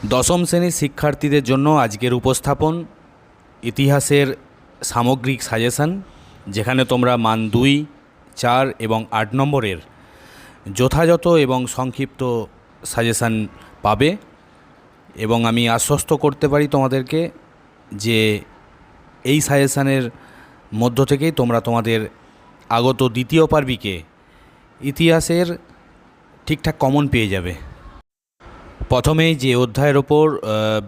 দশম শ্রেণীর শিক্ষার্থীদের জন্য আজকের উপস্থাপন ইতিহাসের সামগ্রিক সাজেশন, যেখানে তোমরা মান 2, 4 এবং 8 নম্বরের যথাযথ এবং সংক্ষিপ্ত সাজেশান পাবে। এবং আমি আশ্বস্ত করতে পারি তোমাদেরকে যে এই সাজেশানের মধ্য থেকেই তোমরা তোমাদের আগত দ্বিতীয় পার্বিকে ইতিহাসের ঠিকঠাক কমন পেয়ে যাবে। প্রথমেই যে অধ্যায়ের ওপর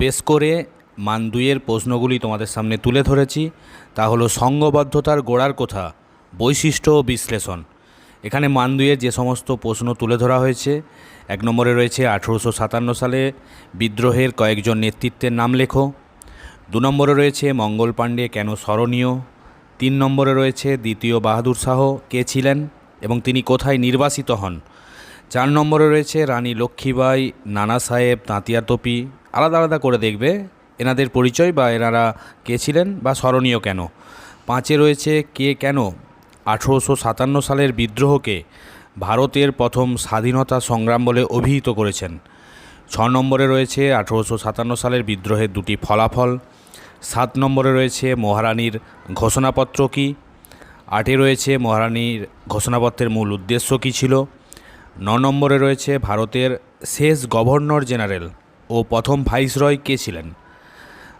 বেস করে মান 2-এর প্রশ্নগুলি তোমাদের সামনে তুলে ধরেছি তা হলো সংঘবদ্ধতার গোড়ার কথা, বৈশিষ্ট্য ও বিশ্লেষণ। এখানে মান 2-এর যে সমস্ত প্রশ্ন তুলে ধরা হয়েছে, 1 নম্বরে রয়েছে 1857 সালে বিদ্রোহের কয়েকজন নেতৃত্বের নাম লেখো। 2 নম্বরে রয়েছে মঙ্গল পাণ্ডে কেন স্মরণীয়। 3 নম্বরে রয়েছে দ্বিতীয় বাহাদুর শাহ কে ছিলেন এবং তিনি কোথায় নির্বাসিত হন। 4 নম্বরে রয়েছে রানী লক্ষ্মীবাই, নানা সাহেব, তাঁতিয়া তোপি। আলাদা আলাদা করে দেখবে এনাদের পরিচয় বা এনারা কে ছিলেন বা স্মরণীয় কেন। 5-এ রয়েছে কে কেন 1857 সালের বিদ্রোহকে ভারতের প্রথম স্বাধীনতা সংগ্রাম বলে অভিহিত করেছেন। 6 নম্বরে রয়েছে 1857 সালের বিদ্রোহের 2টি ফলাফল। 7 নম্বরে রয়েছে মহারানীর ঘোষণাপত্র কী। 8-এ রয়েছে মহারানীর ঘোষণাপত্রের মূল উদ্দেশ্য কী ছিল। 9 নম্বরে রয়েছে ভারতের শেষ গভর্নর জেনারেল ও প্রথম ভাইসরয় কে ছিলেন।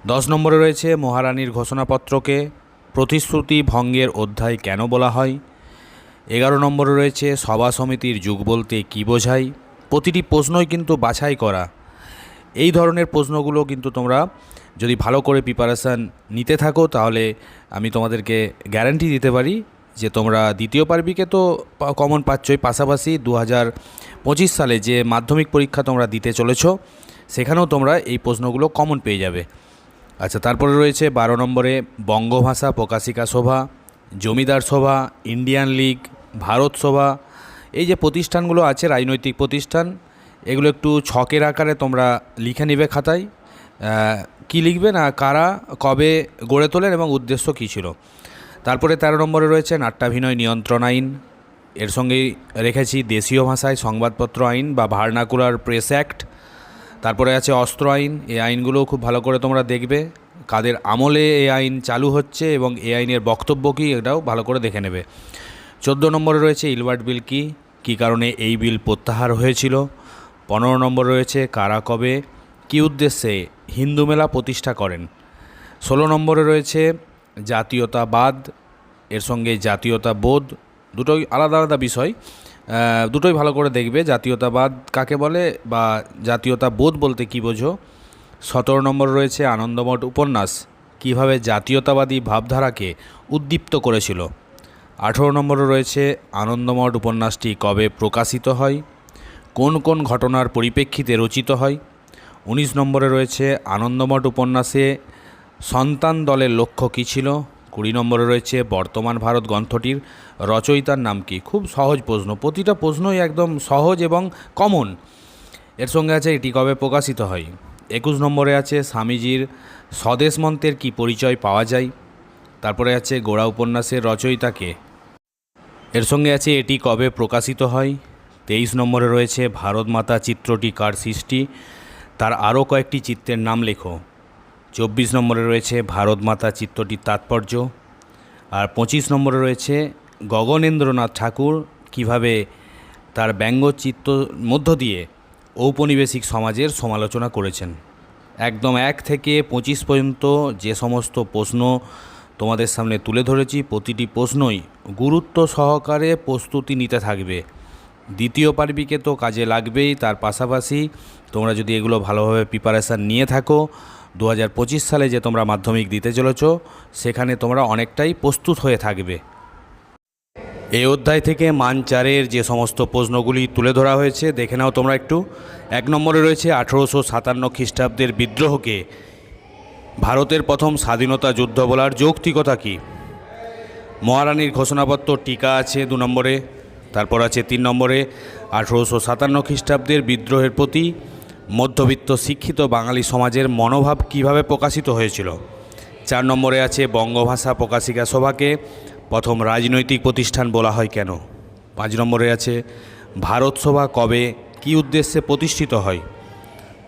10 নম্বরে রয়েছে মহারানীর ঘোষণাপত্রকে প্রতিশ্রুতি ভঙ্গের অধ্যায় কেন বলা হয়। 11 নম্বরে রয়েছে সভা সমিতির যুগ বলতে কী বোঝায়। প্রতিটি প্রশ্নই কিন্তু বাছাই করা। এই ধরনের প্রশ্নগুলো কিন্তু তোমরা যদি ভালো করে প্রিপারেশান নিতে থাকো তাহলে আমি তোমাদেরকে গ্যারান্টি দিতে পারি যে তোমরা দ্বিতীয় পার্বিকে তো কমন পাচ্ছই, পাশাপাশি 2025 সালে যে মাধ্যমিক পরীক্ষা তোমরা দিতে চলেছো সেখানেও তোমরা এই প্রশ্নগুলো কমন পেয়ে যাবে। আচ্ছা, তারপরে রয়েছে 12 নম্বরে বঙ্গভাষা প্রকাশিকা সভা, জমিদার সভা, ইন্ডিয়ান লীগ, ভারত সভা। এই যে প্রতিষ্ঠানগুলো আছে রাজনৈতিক প্রতিষ্ঠান, এগুলো একটু ছকের আকারে তোমরা লিখে নিবে খাতায়। কি লিখবে না, কারা কবে গড়ে তোলেন এবং উদ্দেশ্য কী ছিল। তারপরে 13 নম্বরে রয়েছে নাট্যাভিনয় নিয়ন্ত্রণ আইন, এর সঙ্গেই রেখেছি দেশীয় ভাষায় সংবাদপত্র আইন বা ভার্নাকুলার প্রেস অ্যাক্ট। তারপরে আছে অস্ত্র আইন, এই আইনগুলোও খুব ভালো করে তোমরা দেখবে কাদের আমলে এই আইন চালু হচ্ছে এবং এই আইনের বক্তব্য কী, এটাও ভালো করে দেখে নেবে। 14 নম্বরে রয়েছে ইলবার্ট বিল কী কারণে এই বিল প্রত্যাহার হয়েছিল। 15 নম্বরে রয়েছে কারা কবে কী উদ্দেশ্যে হিন্দু মেলা প্রতিষ্ঠা করেন। 16 নম্বরে রয়েছে জাতীয়তাবাদ, এর সঙ্গে জাতীয়তাবোধ, দুটোই আলাদা আলাদা বিষয়, দুটোই ভালো করে দেখবে জাতীয়তাবাদ কাকে বলে বা জাতীয়তাবোধ বলতে কী বোঝো। 17 নম্বর রয়েছে আনন্দমঠ উপন্যাস কিভাবে জাতীয়তাবাদী ভাবধারাকে উদ্দীপ্ত করেছিল। 18 নম্বরে রয়েছে আনন্দমঠ উপন্যাসটি কবে প্রকাশিত হয়, কোন কোন ঘটনার পরিপ্রেক্ষিতে রচিত হয়। 19 নম্বরে রয়েছে আনন্দমঠ উপন্যাসে সন্তান দলের লক্ষ্য কী ছিল। 20 নম্বরে রয়েছে বর্তমান ভারত গ্রন্থটির রচয়িতার নাম কি। খুব সহজ প্রশ্ন, প্রতিটা প্রশ্নই একদম সহজ এবং কমন। এর সঙ্গে আছে এটি কবে প্রকাশিত হয়। 21 নম্বরে আছে স্বামীজির স্বদেশ মন্ত্রের কী পরিচয় পাওয়া যায়। তারপরে আছে গোড়া উপন্যাসের রচয়িতাকে, এর সঙ্গে আছে এটি কবে প্রকাশিত হয়। 23 নম্বরে রয়েছে ভারত মাতা চিত্রটি কার সৃষ্টি, তার আরও কয়েকটি চিত্রের নাম লেখো। 24 নম্বরে রয়েছে ভারত মাতা চিত্রটির তাৎপর্য। আর 25 নম্বরে রয়েছে গগনেন্দ্রনাথ ঠাকুর কিভাবে তার ব্যঙ্গচিত্র মধ্য দিয়ে ঔপনিবেশিক সমাজের সমালোচনা করেছেন। একদম 1 থেকে 25 পর্যন্ত যে সমস্ত প্রশ্ন তোমাদের সামনে তুলে ধরেছি প্রতিটি প্রশ্নই গুরুত্ব সহকারে প্রস্তুতি নিতে থাকবে। দ্বিতীয় পার্বিকে তো কাজে লাগবেই, তার পাশাপাশি তোমরা যদি এগুলো ভালোভাবে প্রিপারেশান নিয়ে থাকো 2025 সালে যে তোমরা মাধ্যমিক দিতে চলেছ সেখানে তোমরা অনেকটাই প্রস্তুত হয়ে থাকবে। এই অধ্যায় থেকে মান 4-এর যে সমস্ত প্রশ্নগুলি তুলে ধরা হয়েছে দেখে নাও তোমরা একটু। 1 নম্বরে রয়েছে 1857 খ্রিস্টাব্দের বিদ্রোহকে ভারতের প্রথম স্বাধীনতা যুদ্ধ বলার যৌক্তিকতা কী। মহারানীর ঘোষণাপত্র টিকা আছে 2 নম্বরে। তারপর আছে 3 নম্বরে 1857 খ্রিস্টাব্দের বিদ্রোহের প্রতি মধ্যবিত্ত শিক্ষিত বাঙালি সমাজের মনোভাব কিভাবে প্রকাশিত হয়েছিল। 4 নম্বরে আছে বঙ্গভাষা প্রকাশিকা সভাকে প্রথম রাজনৈতিক প্রতিষ্ঠান বলা হয় কেন। 5 নম্বরে আছে ভারত সভা কবে কী উদ্দেশ্যে প্রতিষ্ঠিত হয়।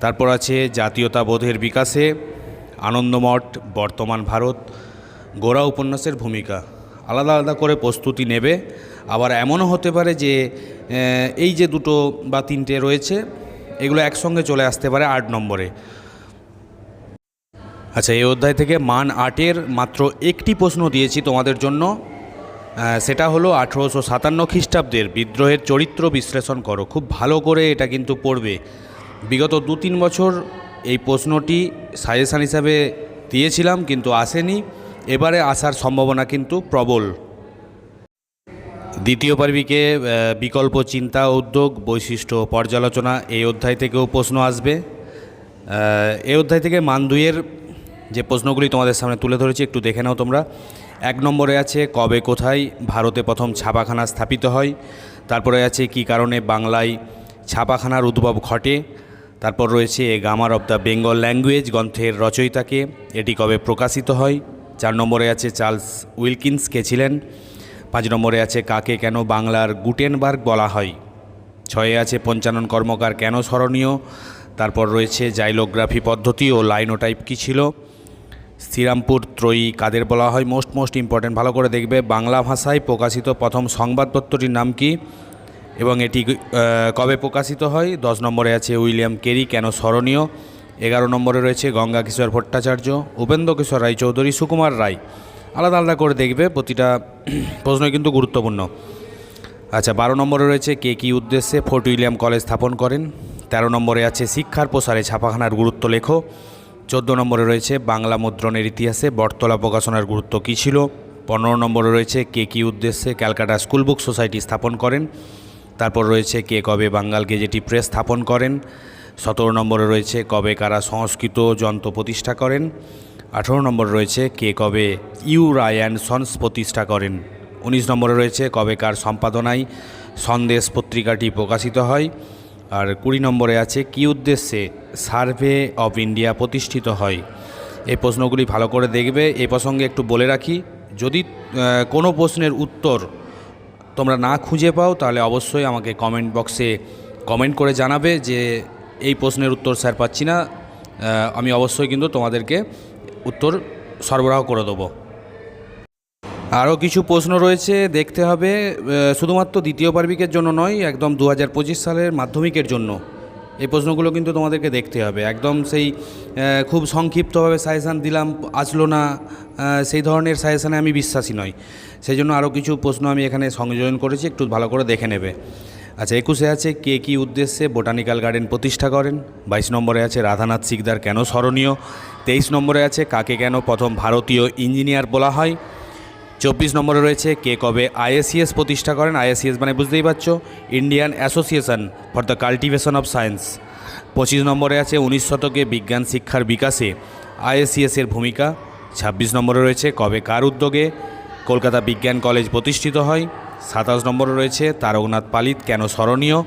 তারপর আছে জাতীয়তাবোধের বিকাশে, আনন্দমঠ, বর্তমান ভারত, গোরা উপন্যাসের ভূমিকা। আলাদা আলাদা করে প্রস্তুতি নেবে। আবার এমনও হতে পারে যে এই যে দুটো বা তিনটে রয়েছে এগুলো একসঙ্গে চলে আসতে পারে 8 নম্বরে। আচ্ছা, এই অধ্যায় থেকে মান 8-এর মাত্র একটি প্রশ্ন দিয়েছি তোমাদের জন্য, সেটা হলো 1857 খ্রিস্টাব্দের বিদ্রোহের চরিত্র বিশ্লেষণ করো। খুব ভালো করে এটা কিন্তু পড়বে। বিগত 2-3 বছর এই প্রশ্নটি সাজেশান হিসাবে দিয়েছিলাম কিন্তু আসেনি, এবারে আসার সম্ভাবনা কিন্তু প্রবল। দ্বিতীয় পার্বিকে বিকল্প চিন্তা, উদ্যোগ, বৈশিষ্ট্য, পর্যালোচনা, এই অধ্যায় থেকেও প্রশ্ন আসবে। এই অধ্যায় থেকে মান 2-এর যে প্রশ্নগুলি তোমাদের সামনে তুলে ধরেছি একটু দেখে নাও তোমরা। 1 নম্বরে আছে কবে কোথায় ভারতে প্রথম ছাপাখানা স্থাপিত হয়। তারপরে আছে কী কারণে বাংলায় ছাপাখানার উদ্ভব ঘটে। তারপর রয়েছে a grammar of the Bengal language গ্রন্থের রচয়িতাকে, এটি কবে প্রকাশিত হয়। 4 নম্বরে আছে চার্লস উইলকিন্স কে ছিলেন। 5 নম্বরে আছে কাকে কেন বাংলার গুটেনবার্গ বলা হয়। 6-এ আছে পঞ্চানন কর্মকার কেন স্মরণীয়। তারপর রয়েছে জাইলোগ্রাফি পদ্ধতি ও লাইনোটাইপ কী ছিল। শ্রীরামপুর ত্রয়ী কাদের বলা হয়। মোস্ট ইম্পর্ট্যান্ট, ভালো করে দেখবে। বাংলা ভাষায় প্রকাশিত প্রথম সংবাদপত্রটির নাম কি এবং এটি কবে প্রকাশিত হয়। 10 নম্বরে আছে উইলিয়াম কেরি কেন স্মরণীয়। 11 নম্বরে রয়েছে গঙ্গা কিশোর ভট্টাচার্য, উপেন্দ্র কিশোর রায়চৌধুরী, সুকুমার রায়। আলাদা আলাদা করে দেখবে, প্রতিটা প্রশ্নই কিন্তু গুরুত্বপূর্ণ। আচ্ছা, 12 নম্বরে রয়েছে কে কী উদ্দেশ্যে ফোর্ট উইলিয়াম কলেজ স্থাপন করেন। 13 নম্বরে আছে শিক্ষার প্রসারে ছাপাখানার গুরুত্ব লেখো। 14 নম্বরে রয়েছে বাংলা মুদ্রণের ইতিহাসে বটতলা প্রকাশনার গুরুত্ব কী ছিল। 15 নম্বরে রয়েছে কে কী উদ্দেশ্যে ক্যালকাটা স্কুল বুক সোসাইটি স্থাপন করেন। তারপর রয়েছে কে কবে বাঙ্গাল গেজেটি প্রেস স্থাপন করেন। 17 নম্বরে রয়েছে কবে কারা সংস্কৃত যন্ত্র প্রতিষ্ঠা করেন। 18 নম্বরে রয়েছে কে কবে ইউ রায় অ্যান্ড সন্স প্রতিষ্ঠা করেন। 19 নম্বরে রয়েছে কবে কার সম্পাদনায় সন্দেশ পত্রিকাটি প্রকাশিত হয়। আর 20 নম্বরে আছে কী উদ্দেশ্যে সার্ভে অফ ইন্ডিয়া প্রতিষ্ঠিত হয়। এই প্রশ্নগুলি ভালো করে দেখবে। এই প্রসঙ্গে একটু বলে রাখি, যদি কোনো প্রশ্নের উত্তর তোমরা না খুঁজে পাও তাহলে অবশ্যই আমাকে কমেন্ট বক্সে কমেন্ট করে জানাবে যে এই প্রশ্নের উত্তর স্যার পাচ্ছি না। আমি অবশ্যই কিন্তু তোমাদেরকে উত্তর সরবরাহ করে দেবো। আরও কিছু প্রশ্ন রয়েছে, দেখতে হবে। শুধুমাত্র দ্বিতীয় পার্বিকের জন্য নয়, একদম 2025 সালের মাধ্যমিকের জন্য এই প্রশ্নগুলো কিন্তু তোমাদেরকে দেখতে হবে। একদম সেই খুব সংক্ষিপ্তভাবে সাজেশান দিলাম, আসলো না, সেই ধরনের সাজেশানে আমি বিশ্বাসী নই। সেই জন্য আরও কিছু প্রশ্ন আমি এখানে সংযোজন করেছি, একটু ভালো করে দেখে নেবে। আচ্ছা, 21-এ আছে কে কী উদ্দেশ্যে বোটানিক্যাল গার্ডেন প্রতিষ্ঠা করেন। 22 নম্বরে আছে রাধানাথ সিকদার কেন স্মরণীয়। 23 নম্বরে আছে কাকে কেন প্রথম ভারতীয় ইঞ্জিনিয়ার বলা হয়। 24 নম্বরে রয়েছে কে কবে আইএসিএস প্রতিষ্ঠা করেন। আইএসিএস মানে বুঝতেই পারছো, Indian association for the cultivation of science. 25 নম্বরে আছে 19 শতকে বিজ্ঞান শিক্ষার বিকাশে আইএসিএসের ভূমিকা। 26 নম্বরে রয়েছে কবে কার উদ্যোগে কলকাতা বিজ্ঞান কলেজ প্রতিষ্ঠিত হয়। 27 নম্বরে রয়েছে তারকনাথ পালিত কেন স্মরণীয়।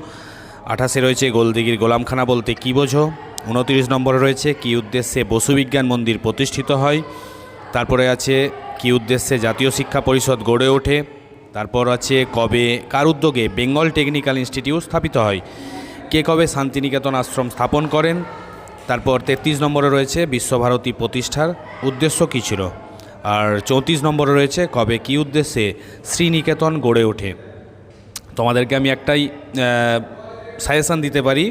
28-এ রয়েছে গোলদিঘির গোলামখানা বলতে কী বোঝো। 29 নম্বরে রয়েছে কী উদ্দেশ্যে বসু বিজ্ঞান মন্দির প্রতিষ্ঠিত হয়। তারপরে আছে কী উদ্দেশ্যে জাতীয় শিক্ষা পরিষদ গড়ে ওঠে। তারপর আছে কবে কার উদ্যোগে বেঙ্গল টেকনিক্যাল ইনস্টিটিউট স্থাপিত হয়। কে কবে শান্তিনিকেতন আশ্রম স্থাপন করেন। তারপর 33 নম্বরে রয়েছে বিশ্বভারতী প্রতিষ্ঠার উদ্দেশ্য কী ছিল। আর 34 নম্বরে রয়েছে কবে কী উদ্দেশ্যে শ্রীনিকেতন গড়ে ওঠে। তোমাদেরকে আমি একটাই সাজেশান দিতে পারি,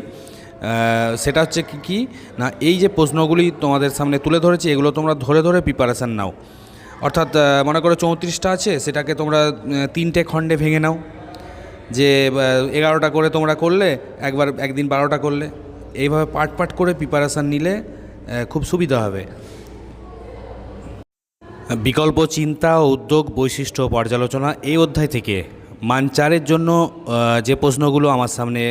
সেটা হচ্ছে কি না, এই যে প্রশ্নগুলি তোমাদের সামনে তুলে ধরেছি এগুলো তোমরা ধরে ধরে প্রিপারেশান নাও। অর্থাৎ মনে করো 34টা আছে, সেটাকে তোমরা 3টে খণ্ডে ভেঙে নাও। যে 11টা করে তোমরা করলে, একদিন 12টা করলে, এইভাবে পার্ট করে প্রিপারেশান নিলে খুব সুবিধা হবে। বিকল্প চিন্তা ও উদ্যোগ, বৈশিষ্ট্য, পর্যালোচনা, এই অধ্যায় থেকে মান 4-এর জন্য যে প্রশ্নগুলো আমার সামনে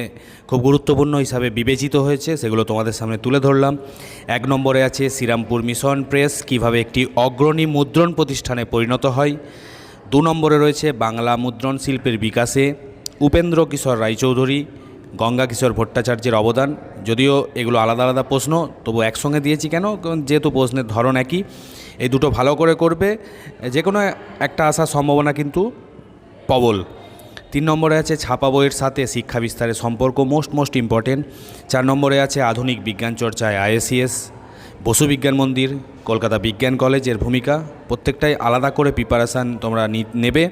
খুব গুরুত্বপূর্ণ হিসাবে বিবেচিত হয়েছে সেগুলো তোমাদের সামনে তুলে ধরলাম। 1 নম্বরে আছে শ্রীরামপুর মিশন প্রেস কীভাবে একটি অগ্রণী মুদ্রণ প্রতিষ্ঠানে পরিণত হয়। 2 নম্বরে রয়েছে বাংলা মুদ্রণ শিল্পের বিকাশে উপেন্দ্র কিশোর রায়চৌধুরী, গঙ্গা কিশোর ভট্টাচার্যের অবদান। যদিও এগুলো আলাদা আলাদা প্রশ্ন, তবু একসঙ্গে দিয়েছি কেন, যেহেতু প্রশ্নের ধরন একই। এই দুটো ভালো করে করবে, যে কোনো একটা আসার সম্ভাবনা কিন্তু প্রবল। 3 নম্বরে আছে ছাপা বইয়ের সাথে শিক্ষা বিস্তারের সম্পর্ক, মোস্ট ইম্পর্টেন্ট। 4 নম্বরে আছে আধুনিক বিজ্ঞান চর্চায় আইএসিএস, বসু বিজ্ঞান মন্দির, কলকাতা বিজ্ঞান কলেজের ভূমিকা। প্রত্যেকটাই আলাদা করে প্রিপারেশান তোমরা নেবে,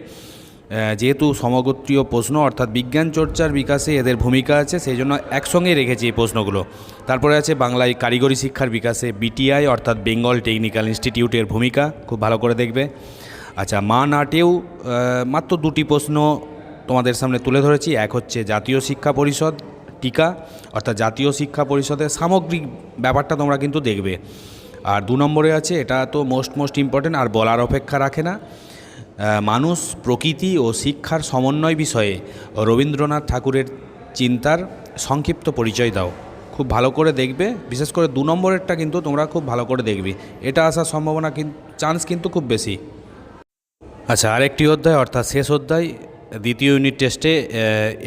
যেহেতু সমগোত্রীয় প্রশ্ন অর্থাৎ বিজ্ঞান চর্চার বিকাশে এদের ভূমিকা আছে, সেই জন্য একসঙ্গে রেখেছি এই প্রশ্নগুলো। তারপরে আছে বাংলায় কারিগরি শিক্ষার বিকাশে বিটিআই অর্থাৎ বেঙ্গল টেকনিক্যাল ইনস্টিটিউটের ভূমিকা, খুব ভালো করে দেখবে। আচ্ছা, মান আটেও মাত্র 2টি প্রশ্ন তোমাদের সামনে তুলে ধরেছি। এক হচ্ছে জাতীয় শিক্ষা পরিষদ টিকা, অর্থাৎ জাতীয় শিক্ষা পরিষদের সামগ্রিক ব্যাপারটা তোমরা কিন্তু দেখবে। আর 2 নম্বরে আছে, এটা তো মোস্ট ইম্পর্টেন্ট আর বলার অপেক্ষা রাখে না, মানুষ, প্রকৃতি ও শিক্ষার সমন্বয় বিষয়ে রবীন্দ্রনাথ ঠাকুরের চিন্তার সংক্ষিপ্ত পরিচয় দাও। খুব ভালো করে দেখবে, বিশেষ করে 2 নম্বরেরটা কিন্তু তোমরা খুব ভালো করে দেখবে, এটা আসার সম্ভাবনা চান্স কিন্তু খুব বেশি। আচ্ছা, আরেকটি অধ্যায় অর্থাৎ শেষ অধ্যায় দ্বিতীয় ইউনিট টেস্টে,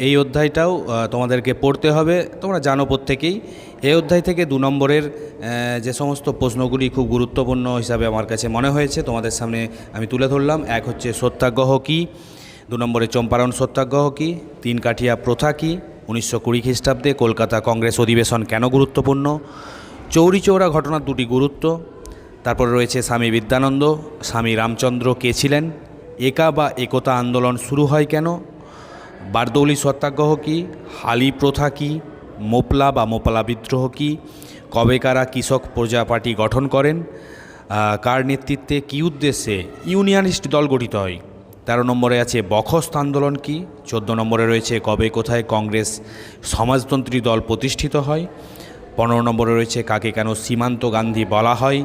এই অধ্যায়টাও তোমাদেরকে পড়তে হবে। তোমরা জানো প্রত্যেকেই, এই অধ্যায় থেকে 2 নম্বরের যে সমস্ত প্রশ্নগুলি খুব গুরুত্বপূর্ণ হিসাবে আমার কাছে মনে হয়েছে তোমাদের সামনে আমি তুলে ধরলাম। এক হচ্ছে সত্যাগ্রহ কী, 2 নম্বরে চম্পারণ সত্যাগ্রহ কী, 3 কাঠিয়া প্রথা কী, 1920 খ্রিস্টাব্দে কলকাতা কংগ্রেস অধিবেশন কেন গুরুত্বপূর্ণ, চৌরি চৌরা ঘটনার 2টি গুরুত্ব। তারপরে রয়েছে স্বামী বিদ্যানন্দ, স্বামী রামচন্দ্র কে ছিলেন, একা বা একতা আন্দোলন শুরু হয় কেন, বারদৌলি সত্যাগ্রহ কী, হালি প্রথা কী, মোপলা বা মোপালা বিদ্রোহ কী, কবে কারা কৃষক প্রজা পার্টি গঠন করেন, কার নেতৃত্বে কী উদ্দেশ্যে ইউনিয়নিস্ট দল গঠিত হয়। 13 নম্বরে আছে বখস্ত আন্দোলন কী, 14 নম্বরে রয়েছে কবে কোথায় কংগ্রেস সমাজতন্ত্রী দল প্রতিষ্ঠিত হয়, 15 নম্বরে রয়েছে কাকে কেন সীমান্ত গান্ধী বলা হয়,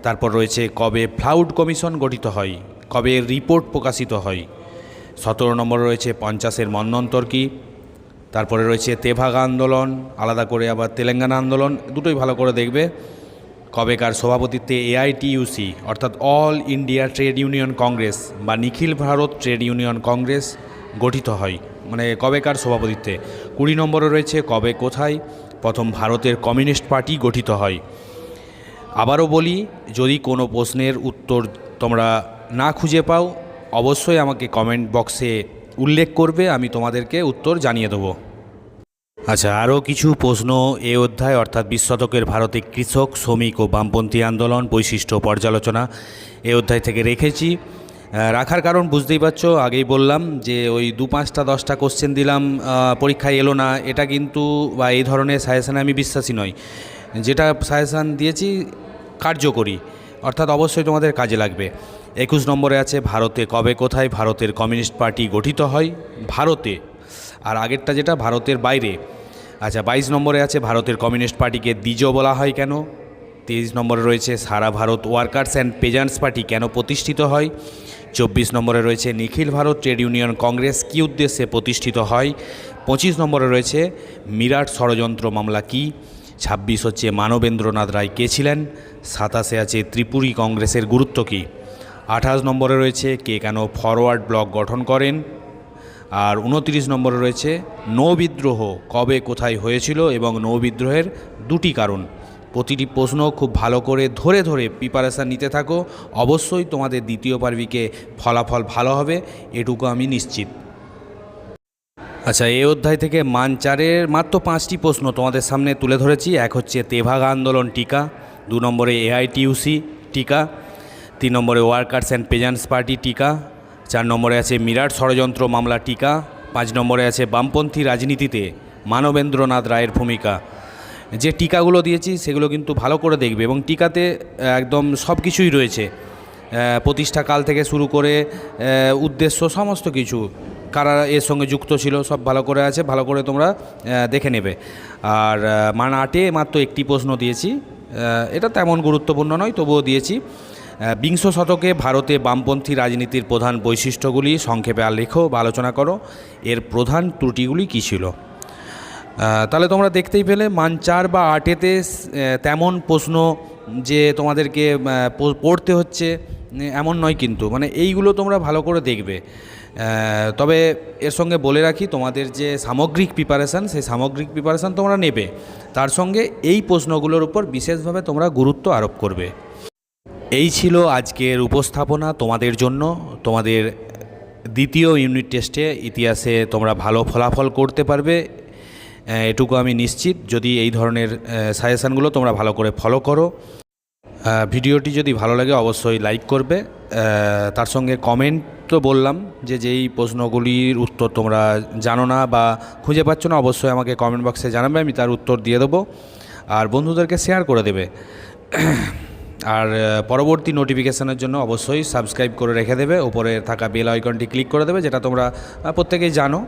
তারপর রয়েছে কবে ফ্লাউড কমিশন গঠিত হয়, কবে রিপোর্ট প্রকাশিত হয়, 17 নম্বরে রয়েছে 50-এর মন্বন্তর কী, তারপরে রয়েছে তেভাগা আন্দোলন, আলাদা করে আবার তেলেঙ্গানা আন্দোলন, দুটোই ভালো করে দেখবে। কবেকার সভাপতিত্বে এআইটিইউসি অর্থাৎ all India trade union Congress বা নিখিল ভারত ট্রেড ইউনিয়ন কংগ্রেস গঠিত হয়, মানে কবেকার সভাপতিত্বে। 20 নম্বরে রয়েছে কবে কোথায় প্রথম ভারতের কমিউনিস্ট পার্টি গঠিত হয়। আবারও বলি, যদি কোনো প্রশ্নের উত্তর তোমরা না খুঁজে পাও অবশ্যই আমাকে কমেন্ট বক্সে উল্লেখ করবে, আমি তোমাদেরকে উত্তর জানিয়ে দেবো। আচ্ছা, আরও কিছু প্রশ্ন এ অধ্যায় অর্থাৎ 20 শতকের ভারতে কৃষক, শ্রমিক ও বামপন্থী আন্দোলন বৈশিষ্ট্য পর্যালোচনা এ অধ্যায় থেকে রেখেছি। রাখার কারণ বুঝতেই পারছো, আগেই বললাম যে ওই 2-5টা 10টা কোশ্চেন দিলাম, পরীক্ষায় এলো না, এটা কিন্তু বা এই ধরনের সাজেশানে আমি বিশ্বাসী নই। যেটা সাজেশান দিয়েছি কার্যকরী, অর্থাৎ অবশ্যই তোমাদের কাজে লাগবে। 21 নম্বরে আছে ভারতে কবে কোথায় ভারতের কমিউনিস্ট পার্টি গঠিত হয়, ভারতে, আর আগেরটা যেটা ভারতের বাইরে। আচ্ছা, 22 নম্বরে আছে ভারতের কমিউনিস্ট পার্টিকে দ্বিজ বলা হয় কেন। 23 নম্বরে রয়েছে সারা ভারত ওয়ার্কার্স অ্যান্ড পেজান্টস পার্টি কেন প্রতিষ্ঠিত হয়। 24 নম্বরে রয়েছে নিখিল ভারত ট্রেড ইউনিয়ন কংগ্রেস কী উদ্দেশ্যে প্রতিষ্ঠিত হয়। 25 নম্বরে রয়েছে মিরাট ষড়যন্ত্র মামলা কী। 26 হচ্ছে মানবেন্দ্রনাথ রায় কে ছিলেন। 27 আছে ত্রিপুরী কংগ্রেসের গুরুত্ব কী। 28 নম্বরে রয়েছে কে কেন ফরওয়ার্ড ব্লক গঠন করেন। আর 29 নম্বরে রয়েছে নৌ বিদ্রোহ কবে কোথায় হয়েছিল এবং নৌ বিদ্রোহের 2টি কারণ। প্রতিটি প্রশ্ন খুব ভালো করে ধরে ধরে প্রিপারেশান নিতে থাকো, অবশ্যই তোমাদের দ্বিতীয় পার্বিকে ফলাফল ভালো হবে, এটুকু আমি নিশ্চিত। আচ্ছা, এই অধ্যায় থেকে মান 4-এর মাত্র 5টি প্রশ্ন তোমাদের সামনে তুলে ধরেছি। এক হচ্ছে তেভাগা আন্দোলন টিকা, 2 নম্বরে এআইটিইউসি টিকা, 3 নম্বরে ওয়ার্কার্স অ্যান্ড পেজান্টস পার্টি টিকা, 4 নম্বরে আছে মিরাট ষড়যন্ত্র মামলা টিকা, 5 নম্বরে আছে বামপন্থী রাজনীতিতে মানবেন্দ্রনাথ রায়ের ভূমিকা। যে টিকাগুলো দিয়েছি সেগুলো কিন্তু ভালো করে দেখবে এবং টিকাতে একদম সব কিছুই রয়েছে, প্রতিষ্ঠাকাল থেকে শুরু করে উদ্দেশ্য সমস্ত কিছু, কারা এর সঙ্গে যুক্ত ছিল সব ভালো করে আছে, ভালো করে তোমরা দেখে নেবে। আর মান 8-এ মাত্র একটি প্রশ্ন দিয়েছি, এটা তেমন গুরুত্বপূর্ণ নয়, তবুও দিয়েছি। 20 শতকে ভারতে বামপন্থী রাজনীতির প্রধান বৈশিষ্ট্যগুলি সংক্ষেপে লেখো বা আলোচনা করো, এর প্রধান ত্রুটিগুলি কী ছিল। তাহলে তোমরা দেখতেই পেলে মান 4 বা 8-এতে তেমন প্রশ্ন যে তোমাদেরকে পড়তে হচ্ছে এমন নয়, কিন্তু মানে এইগুলো তোমরা ভালো করে দেখবে। তবে এর সঙ্গে বলে রাখি, তোমাদের যে সামগ্রিক প্রিপারেশান সেই সামগ্রিক প্রিপারেশান তোমরা নেবে, তার সঙ্গে এই প্রশ্নগুলোর উপর বিশেষভাবে তোমরা গুরুত্ব আরোপ করবে। এই ছিল আজকের উপস্থাপনা তোমাদের জন্য, তোমাদের দ্বিতীয় ইউনিট টেস্টে ইতিহাসে তোমরা ভালো ফলাফল করতে পারবে, এটুকু আমি নিশ্চিত, যদি এই ধরনের সাজেশানগুলো তোমরা ভালো করে ফলো করো। ভিডিওটি যদি ভালো লাগে অবশ্যই লাইক করবে, তার সঙ্গে কমেন্ট তো বললাম যে যেই প্রশ্নগুলির উত্তর তোমরা জানো না বা খুঁজে পাচ্ছ না অবশ্যই আমাকে কমেন্ট বক্সে জানাবে, আমি তার উত্তর দিয়ে দেবো। আর বন্ধুদেরকে শেয়ার করে দেবে। আর পরবর্তী নোটিফিকেশানের জন্য অবশ্যই সাবস্ক্রাইব করে রেখে দেবে, ওপরে থাকা বেল আইকনটি ক্লিক করে দেবে, যেটা তোমরা প্রত্যেকেই জানো।